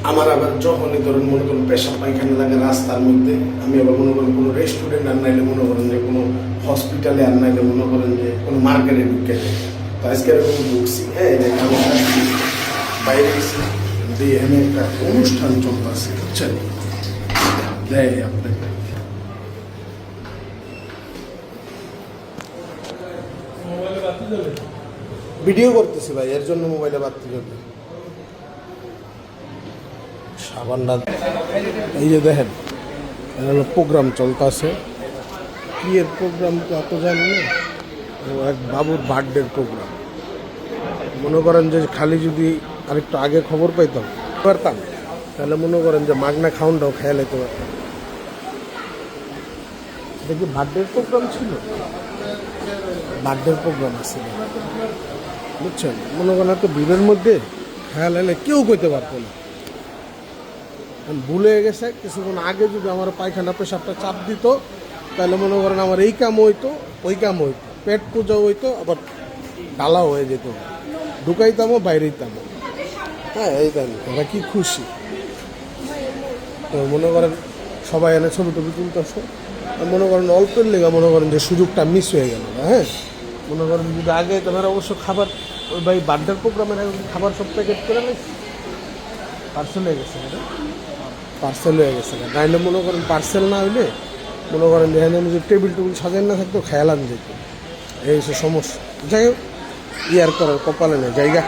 আমার আবার যখনই ধরেন মনে করেন পেশাব পায়খানা লাগে রাস্তার মধ্যে, আমি আবার মনে করেন কোনো রেস্টুরেন্ট আর নাইলে মনে করেন যে কোনো হসপিটালে আর নাইলে মনে করেন যে কোনো মার্কেটে ঢুকে যায়। তো আজকে এরকম ঢুকছি, হ্যাঁ আমি বাইরে গেছি দিয়ে এখানে একটা অনুষ্ঠান চলতেছে, বুঝছেন, দেয় আপনাকে ভিডিও করতেছি ভাই, এর জন্য মোবাইলে বাড়তে যাবে। সাবানটা এই যে দেখেন প্রোগ্রাম চলতেছে, কি এর প্রোগ্রাম তো এত জানি না, এক বাবুর বার্থডের প্রোগ্রাম। মনে করেন যে খালি যদি আরেকটু আগে খবর পারতাম তাহলে মনে করেন যে মাগনা খাউনটাও খেয়াল হইতে পারতাম। এটা কি বার্থডের প্রোগ্রাম ছিল? বার্থডের প্রোগ্রাম আছে, বুঝছেন। মনে করেন এত ভিড়ের মধ্যে খেয়াল হলে কেউ কইতে পারতো না। ভুলে গেছে কিছুক্ষণ আগে যদি আমার পায়খানা পেশাবটা চাপ দিত তাহলে মনে করেন আমার এই কাম হইতো, ওই কাম হইতো, পেট পূজা হইতো, আবার ডালাও হয়ে যেত, ঢুকাইতামও বাইরেইতামও। হ্যাঁ এই দেন ওরা কি খুশি। তো মনে করেন সবাই এনে ছবি টবি তুলতেছে, মনে করেন অল্পের লেগে মনে করেন যে সুযোগটা মিস হয়ে গেল। হ্যাঁ মনে করেন যদি আগে তোমার অবশ্য খাবার ওই ভাই বার্থডের প্রোগ্রামের খাবার সব প্যাকেট করে নিয়েছি, পার্সেল হয়ে গেছে, পার্সেল হয়ে গেছে। নাইলে মনে করেন পার্সেল না হইলে মনে করেন যেখানে যদি টেবিল টেবিল সাজান না থাকতো খেয়াল আন যেত, এই সে সমস্যা। যাই হোক ইয়ার করার কপালে নেই জায়গা।